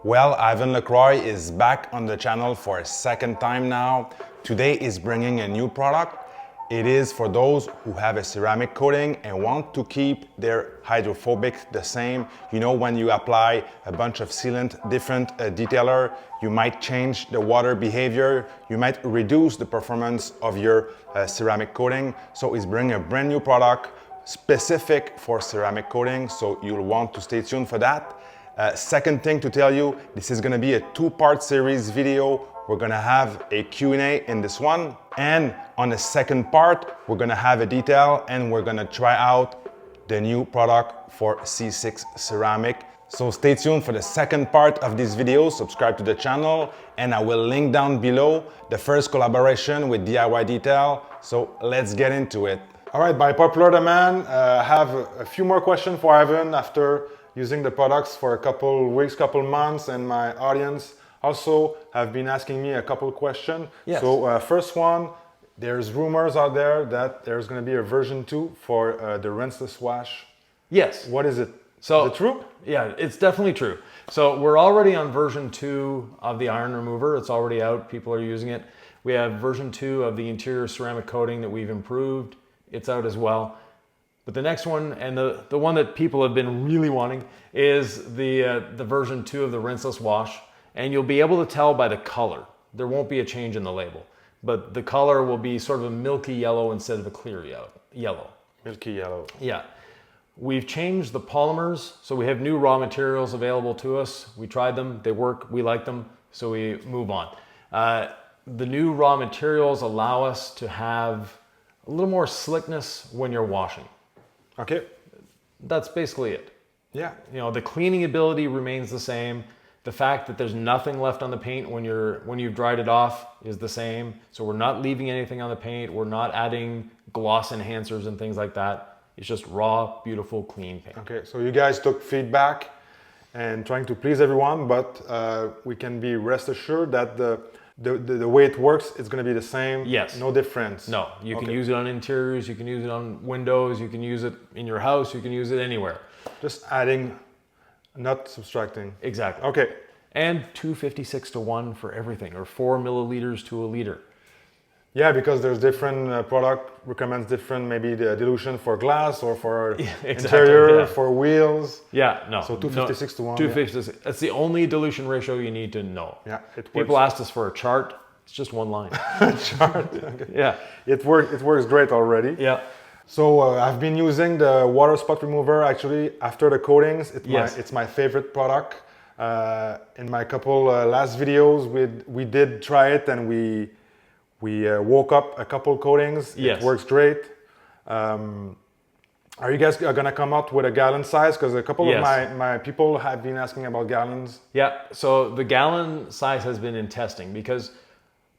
Well, Yvan Lacroix is back on the channel for a second time now. Today is bringing a new product. It is for those who have a ceramic coating and want to keep their hydrophobic the same. You know, when you apply a bunch of sealant, different detailer, you might change the water behavior, you might reduce the performance of your ceramic coating. So it's bringing a brand new product specific for ceramic coating, so you'll want to stay tuned for that. Second thing to tell you, this is gonna be a two-part series video. We're gonna have a Q&A in this one, and on the second part, we're gonna have a detail and we're gonna try out the new product for C6 ceramic. So stay tuned for the second part of this video, subscribe to the channel, and I will link down below the first collaboration with DIY Detail. So let's get into it. All right, by popular demand, I have a few more questions for Yvan after using the products for a couple weeks, couple months, and my audience also have been asking me a couple questions. Yes. So first one, there's rumors out there that there's going to be a version 2 for the Rinseless wash. Yes. What is it? So, is it true? Yeah, it's definitely true. So we're already on version 2 of the iron remover. It's already out. People are using it. We have version 2 of the interior ceramic coating that we've improved. It's out as well. But the next one, and the one that people have been really wanting, is the version 2 of the Rinseless wash. And you'll be able to tell by the color. There won't be a change in the label, but the color will be sort of a milky yellow instead of a clear yellow. Milky yellow. Yeah. We've changed the polymers, so we have new raw materials available to us. We tried them, they work, we like them, so we move on. The new raw materials allow us to have a little more slickness when you're washing. Okay. That's basically it. Yeah. You know, the cleaning ability remains the same. The fact that there's nothing left on the paint when you've dried it off is the same. So we're not leaving anything on the paint. We're not adding gloss enhancers and things like that. It's just raw, beautiful, clean paint. Okay, so you guys took feedback and trying to please everyone, but we can be rest assured that the way it works, it's going to be the same. Yes. No difference. No, you can use it on interiors, you can use it on windows, you can use it in your house, you can use it anywhere. Just adding, not subtracting. Exactly. Okay. And 256 to 1 for everything, or 4 milliliters to a liter. Yeah, because there's different product recommends different, maybe the dilution for glass or for interior, for wheels. Yeah, no. So 256 to 1. 256. That's the only dilution ratio you need to know. Yeah, it works. People asked us for a chart. It's just one line. Chart. Okay. Yeah. It works great already. Yeah. So I've been using the water spot remover actually after the coatings. It's my favorite product. In my couple last videos, we did try it and we woke up a couple coatings. Yes. It works great. Are you guys gonna come out with a gallon size? Because a couple of my people have been asking about gallons. Yeah, so the gallon size has been in testing because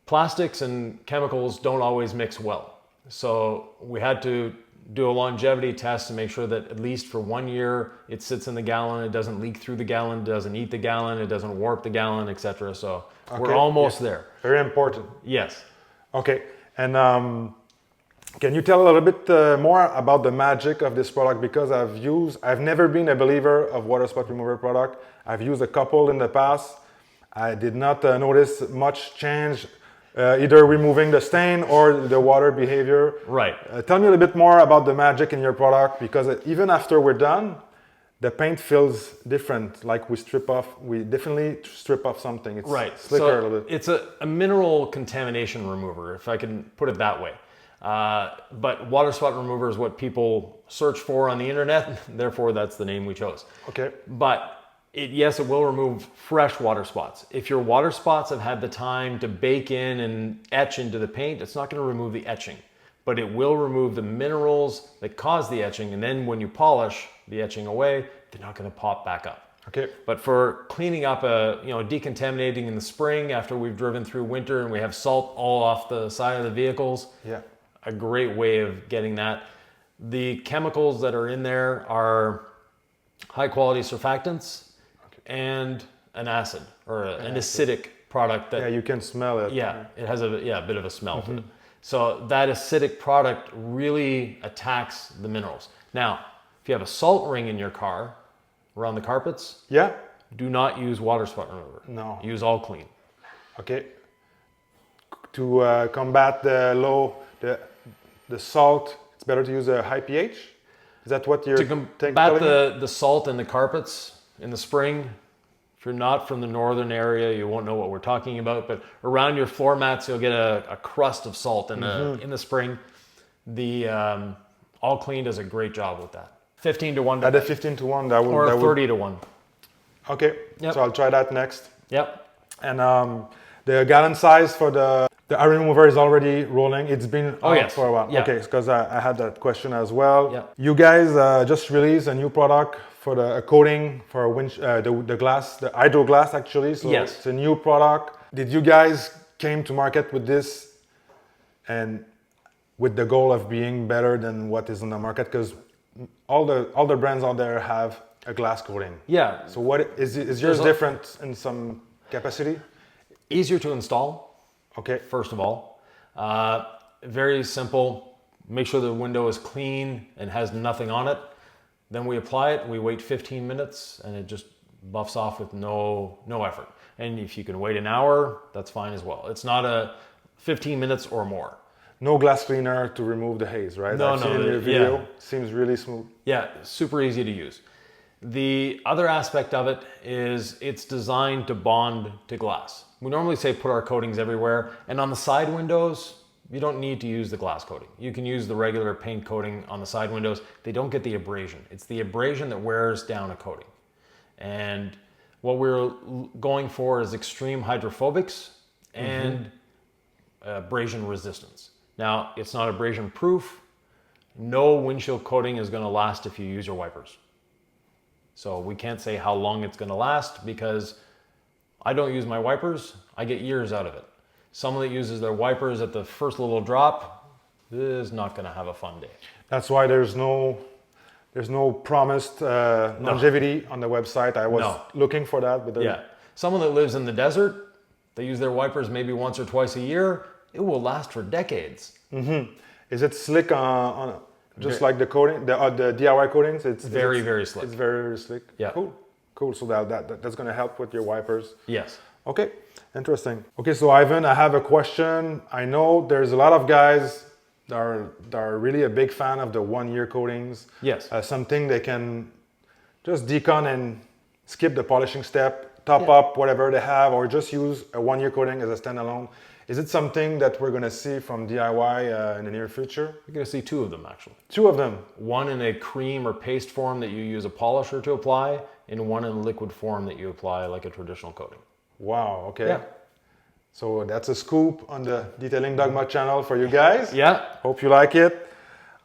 plastics and chemicals don't always mix well. So we had to do a longevity test to make sure that at least for 1 year it sits in the gallon, it doesn't leak through the gallon, it doesn't eat the gallon, it doesn't warp the gallon, etc. So we're almost there. Very important. Yes. Okay, and can you tell a little bit more about the magic of this product? Because I've never been a believer of water spot remover product. I've used a couple in the past. I did not notice much change, either removing the stain or the water behavior. Right. Tell me a little bit more about the magic in your product, because even after we're done, the paint feels different. Like we definitely strip off something. It's slicker a little bit. It's a mineral contamination remover, if I can put it that way. But water spot remover is what people search for on the internet. Therefore, that's the name we chose. Okay. But yes, it will remove fresh water spots. If your water spots have had the time to bake in and etch into the paint, it's not going to remove the etching, but it will remove the minerals that cause the etching. And then when you polish the etching away, they're not going to pop back up. Okay. But for cleaning up, decontaminating in the spring after we've driven through winter and we have salt all off the side of the vehicles, a great way of getting that. The chemicals that are in there are high quality surfactants and an acid or an acidic product that you can smell it. Yeah, it has a bit of a smell to it. So that acidic product really attacks the minerals. Now, if you have a salt ring in your car around the carpets, do not use water spot remover. No. Use all clean. Okay. To combat the salt, it's better to use a high pH? Is that what you're To combat the salt in the carpets in the spring, if you're not from the northern area, you won't know what we're talking about, but around your floor mats, you'll get a crust of salt in the spring. The all clean does a great job with that. 15 to 1. At a 15 to 1, that would... Or 30 to 1. Okay, Yep. so I'll try that next. Yep. And the gallon size for the iron remover is already rolling. It's been out for a while. Yeah. Okay, because I had that question as well. Yeah. You guys just released a new product for a coating for the glass, the hydro glass actually. So Yes. it's a new product. Did you guys came to market with this and with the goal of being better than what is on the market? Because all the brands out there have a glass coating. Yeah. So what is yours different in some capacity? Easier to install. Okay. First of all, very simple. Make sure the window is clean and has nothing on it. Then we apply it. We wait 15 minutes, and it just buffs off with no effort. And if you can wait an hour, that's fine as well. It's not a 15 minutes or more. No glass cleaner to remove the haze, right? No, I've seen in your video. Seems really smooth. Yeah, super easy to use. The other aspect of it is it's designed to bond to glass. We normally say put our coatings everywhere, and on the side windows, you don't need to use the glass coating. You can use the regular paint coating on the side windows. They don't get the abrasion. It's the abrasion that wears down a coating. And what we're going for is extreme hydrophobics and abrasion resistance. Now, it's not abrasion proof. No windshield coating is going to last if you use your wipers. So we can't say how long it's going to last because I don't use my wipers. I get years out of it. Someone that uses their wipers at the first little drop is not going to have a fun day. That's why there's no promised longevity on the website. I was looking for that, but yeah, someone that lives in the desert, they use their wipers maybe once or twice a year. It will last for decades. Mm-hmm. Is it slick on just like the coating, the DIY coatings? It's very slick. It's very slick. Yeah. Cool. So that's going to help with your wipers. Yes. Okay. Interesting. Okay. So Yvan, I have a question. I know there's a lot of guys that are really a big fan of the 1 year coatings. Yes. Something they can just decon and skip the polishing step, top up whatever they have, or just use a 1 year coating as a standalone. Is it something that we're going to see from DIY in the near future? You're going to see two of them actually. Two of them? One in a cream or paste form that you use a polisher to apply, and one in liquid form that you apply like a traditional coating. Wow, okay. Yeah. So that's a scoop on the Detailing Dogma channel for you guys. Yeah. Hope you like it.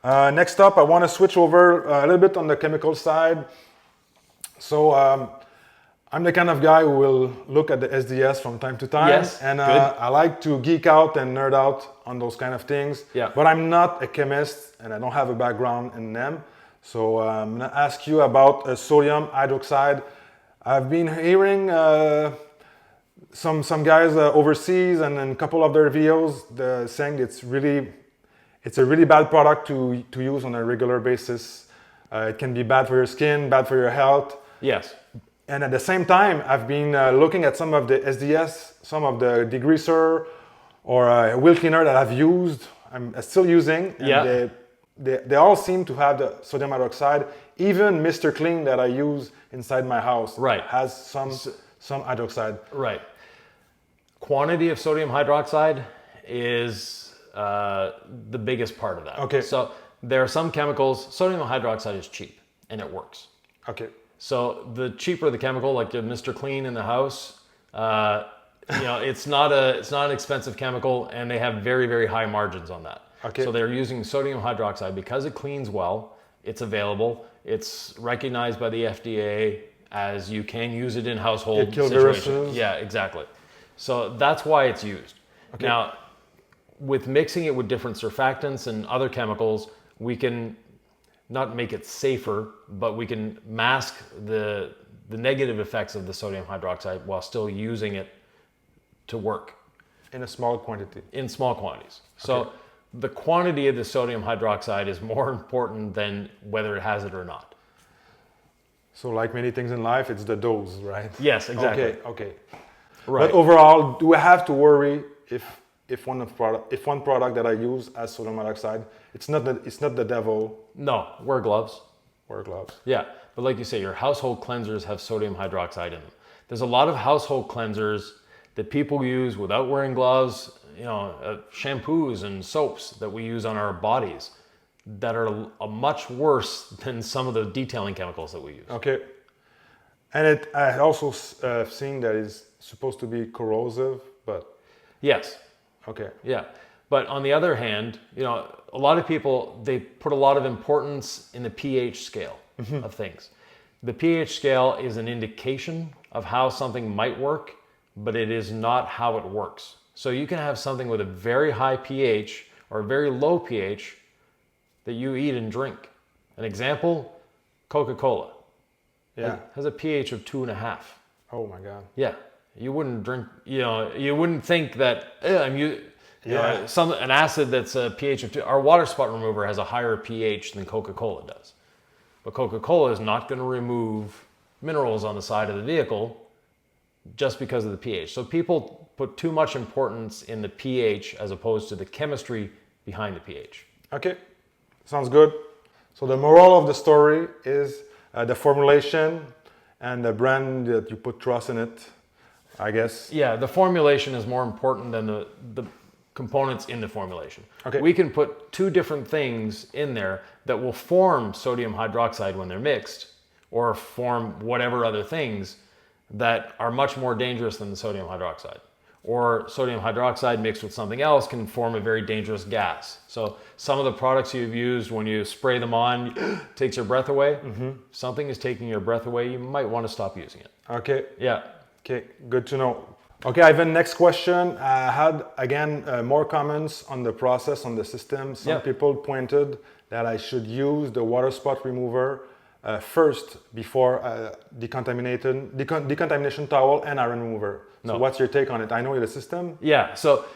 Next up, I want to switch over a little bit on the chemical side. So I'm the kind of guy who will look at the SDS from time to time. Yes, and I like to geek out and nerd out on those kind of things. Yeah. But I'm not a chemist and I don't have a background in them. So I'm going to ask you about sodium hydroxide. I've been hearing some guys overseas and in a couple of their videos saying it's a really bad product to use on a regular basis. It can be bad for your skin, bad for your health. Yes. And at the same time, I've been looking at some of the SDS, some of the degreaser or wheel cleaner that I've used, I'm still using. And they all seem to have the sodium hydroxide. Even Mr. Clean that I use inside my house has some hydroxide. Right. Quantity of sodium hydroxide is the biggest part of that. Okay. So there are some chemicals, sodium hydroxide is cheap and it works. Okay. So the cheaper the chemical, like the Mr. Clean in the house, it's not an expensive chemical, and they have very, very high margins on that. Okay. So they're using sodium hydroxide because it cleans well. It's available. It's recognized by the FDA as you can use it in household It kills situations. viruses. Yeah, exactly. So that's why it's used. Okay. Now, with mixing it with different surfactants and other chemicals, we can not make it safer, but we can mask the negative effects of the sodium hydroxide while still using it to work. In a small quantity. In small quantities. So the quantity of the sodium hydroxide is more important than whether it has it or not. So like many things in life, it's the dose, right? Yes, exactly. Okay. Right. But overall, do I have to worry if one product that I use has sodium hydroxide? It's not the devil. No, wear gloves. Wear gloves. Yeah, but like you say, your household cleansers have sodium hydroxide in them. There's a lot of household cleansers that people use without wearing gloves, shampoos and soaps that we use on our bodies that are much worse than some of the detailing chemicals that we use. Okay. And I also seen that it's supposed to be corrosive, but... Yes. Okay. Yeah. But on the other hand, a lot of people, they put a lot of importance in the pH scale of things. The pH scale is an indication of how something might work, but it is not how it works. So you can have something with a very high pH or a very low pH that you eat and drink. An example, Coca-cola. Yeah. Has a pH of 2.5. Oh my God. Yeah. You wouldn't drink, you wouldn't think that, an acid that's a pH of 2. Our water spot remover has a higher pH than Coca-Cola does. But Coca-Cola is not going to remove minerals on the side of the vehicle just because of the pH. So people put too much importance in the pH as opposed to the chemistry behind the pH. Okay, sounds good. So the moral of the story is the formulation and the brand that you put trust in it, I guess. Yeah, the formulation is more important than the components in the formulation. Okay. We can put two different things in there that will form sodium hydroxide when they're mixed, or form whatever other things that are much more dangerous than the sodium hydroxide. Or sodium hydroxide mixed with something else can form a very dangerous gas. So some of the products you've used, when you spray them on, takes your breath away. Something is taking your breath away, you might want to stop using it. Okay. Yeah. Okay, good to know. Okay, Ivan, next question. I had, again, more comments on the process, on the system. Some people pointed that I should use the water spot remover first before decontamination towel and iron remover. So what's your take on it? I know the system. Yeah, so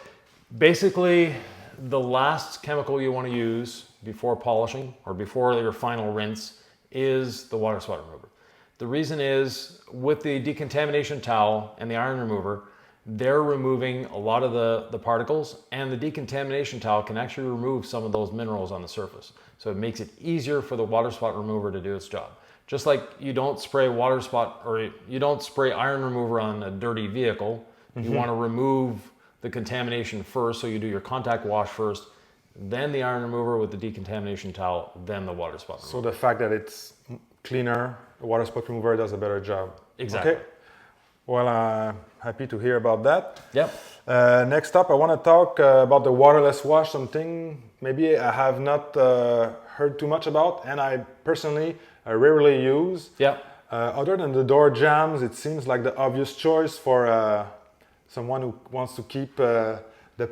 basically the last chemical you want to use before polishing or before your final rinse is the water spot remover. The reason is with the decontamination towel and the iron remover, they're removing a lot of the particles, and the decontamination towel can actually remove some of those minerals on the surface. So it makes it easier for the water spot remover to do its job. Just like you don't spray water spot or you don't spray iron remover on a dirty vehicle, you want to remove the contamination first, so you do your contact wash first, then the iron remover with the decontamination towel, then the water spot remover. So the fact that it's cleaner, the water spot remover does a better job. Exactly. Okay. Well, happy to hear about that. Yep. Next up, I want to talk about the waterless wash, something maybe I have not heard too much about, and I personally rarely use. Yep. Other than the door jams, it seems like the obvious choice for someone who wants to keep the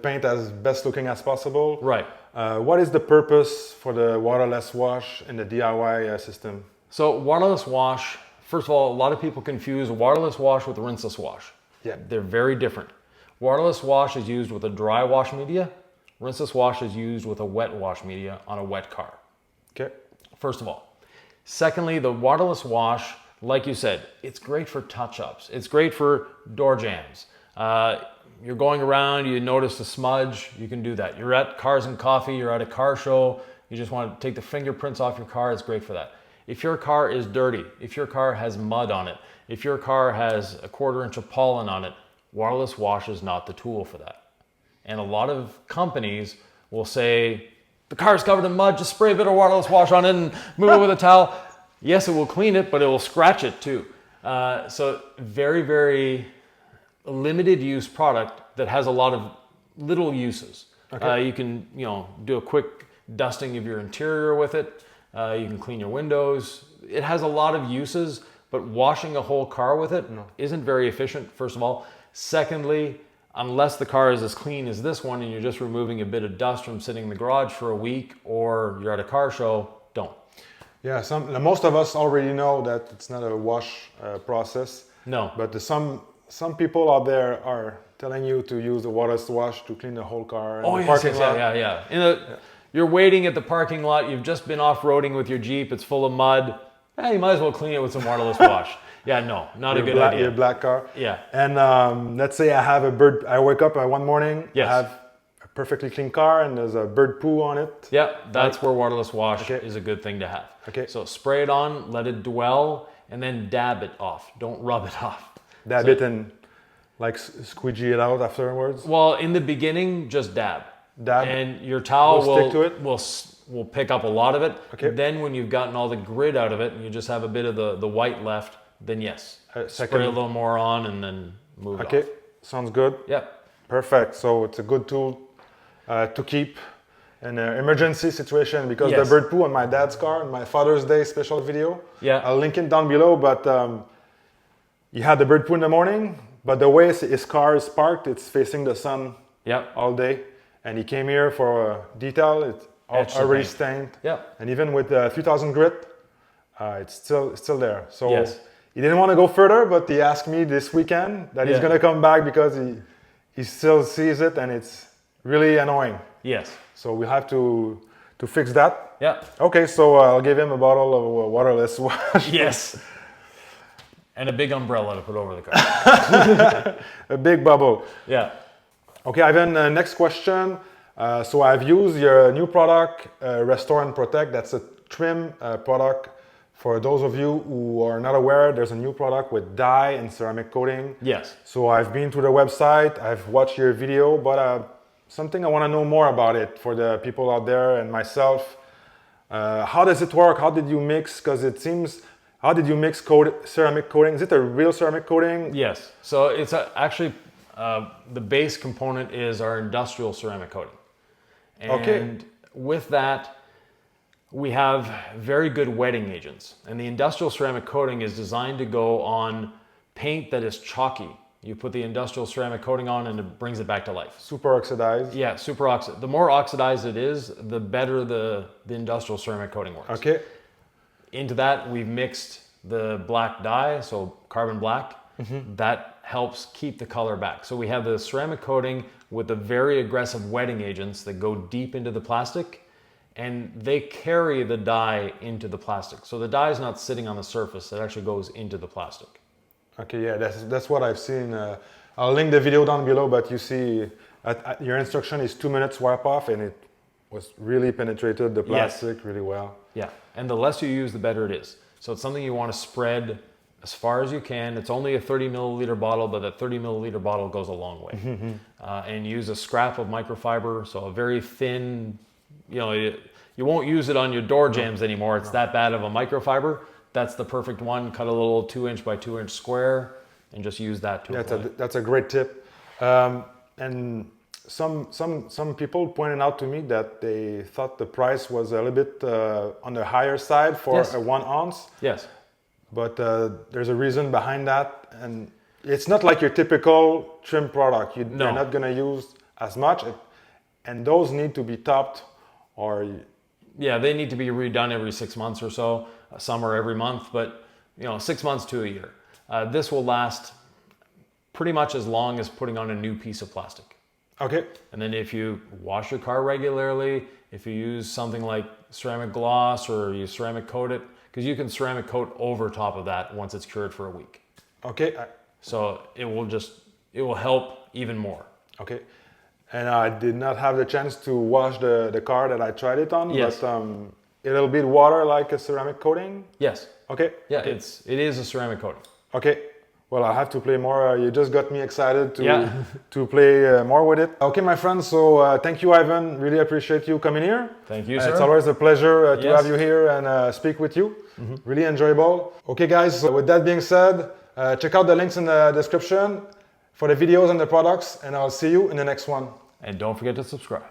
paint as best looking as possible. Right. What is the purpose for the waterless wash in the DIY system? So waterless wash, first of all, a lot of people confuse waterless wash with rinseless wash. Yeah. They're very different. Waterless wash is used with a dry wash media. Rinseless wash is used with a wet wash media on a wet car. Okay. First of all. Secondly, the waterless wash, like you said, it's great for touch-ups. It's great for door jams. You're going around, you notice a smudge, you can do that. You're at Cars and Coffee, you're at a car show, you just want to take the fingerprints off your car, it's great for that. If your car is dirty, if your car has mud on it, if your car has a 1/4 inch of pollen on it, waterless wash is not the tool for that. And a lot of companies will say, the car's covered in mud, just spray a bit of waterless wash on it and move it with a towel. Yes, it will clean it, but it will scratch it too. So very, very limited use product that has a lot of little uses. Okay. You can, do a quick dusting of your interior with it. You can clean your windows. It has a lot of uses, but washing a whole car with it isn't very efficient, first of all. Secondly, unless the car is as clean as this one and you're just removing a bit of dust from sitting in the garage for a week, or you're at a car show, don't. Yeah, most of us already know that it's not a wash process. No. But some people out there are telling you to use the waterless wash to clean the whole car in the parking lot. Yeah. You're waiting at the parking lot, you've just been off-roading with your Jeep, it's full of mud. You might as well clean it with some waterless wash. Yeah, no, not a good idea. Your black car. Yeah. And let's say I have a bird. I wake up one morning. Yes. I have a perfectly clean car, and there's a bird poo on it. Yeah, that's where waterless wash is a good thing to have. Okay. So spray it on, let it dwell, and then dab it off. Don't rub it off. Dab it and like squeegee it out afterwards. Well, in the beginning, just dab. Dab. And your towel Stick to it. will pick up a lot of it. Okay. Then when you've gotten all the grit out of it and you just have a bit of the white left, then yes, spray a little more on and then move it off. Okay, sounds good. Yep. Perfect. So it's a good tool to keep in an emergency situation, because Yes. the bird poo on my dad's car in my Father's Day special video. Yeah. I'll link it down below, but he had the bird poo in the morning, but the way his car is parked, it's facing the sun Yep. all day. And he came here for a detail. It's Etched the already paint. stained. Yep. And even with 3000 grit, it's still there. So Yes. he didn't want to go further, but he asked me this weekend that he's Yeah. going to come back because he still sees it and it's really annoying. Yes. So we have to fix that. Yep. Okay, so I'll give him a bottle of waterless wash. Yes. And a big umbrella to put over the car. A big bubble. Yeah. Okay, Ivan, next question. So I've used your new product, Restore and Protect. That's a trim product. For those of you who are not aware, there's a new product with dye and ceramic coating. Yes. So I've been to the website, I've watched your video, but something I want to know more about it for the people out there and myself. How does it work? How did you mix? Because it seems, how did you mix ceramic coating? Is it a real ceramic coating? Yes. So it's actually, the base component is our industrial ceramic coating. And with that, we have very good wetting agents. And the industrial ceramic coating is designed to go on paint that is chalky. You put the industrial ceramic coating on and it brings it back to life. Super oxidized? Yeah, super oxidized. The more oxidized it is, the better the industrial ceramic coating works. Okay. Into that, we've mixed the black dye, so carbon black. That helps keep the color back. So we have the ceramic coating with the very aggressive wetting agents that go deep into the plastic, and they carry the dye into the plastic. So the dye is not sitting on the surface, it actually goes into the plastic. Okay, yeah, that's what I've seen. I'll link the video down below, but you see your instruction is 2 minutes wipe off, and it was really penetrated the plastic really well. Yeah, and the less you use, the better it is. So it's something you want to spread as far as you can. It's only a 30 milliliter bottle, but that 30 milliliter bottle goes a long way. And use a scrap of microfiber, so a very thin, you won't use it on your door jambs anymore. It's that bad of a microfiber. That's the perfect one. Cut a little 2-inch by 2-inch square and just use that to apply. That's a great tip. And some people pointed out to me that they thought the price was a little bit on the higher side for a 1 ounce. Yes. But there's a reason behind that, and it's not like your typical trim product. You're not going to use as much, and those need to be topped, or yeah, they need to be redone every 6 months or so. Some are every month, but 6 months to a year. This will last pretty much as long as putting on a new piece of plastic. Okay. And then if you wash your car regularly, if you use something like ceramic gloss or you ceramic coat it, because you can ceramic coat over top of that once it's cured for a week. Okay. So it will help even more. Okay. And I did not have the chance to wash the car that I tried it on. Yes. But it'll be water like a ceramic coating? Yes. Okay. Yeah, okay. it is a ceramic coating. Okay. Well, I have to play more. You just got me excited to play more with it. Okay, my friends. So thank you, Ivan. Really appreciate you coming here. Thank you, sir. It's always a pleasure to have you here and speak with you. Really enjoyable. Okay, guys. So with that being said, check out the links in the description for the videos and the products, and I'll see you in the next one. And don't forget to subscribe.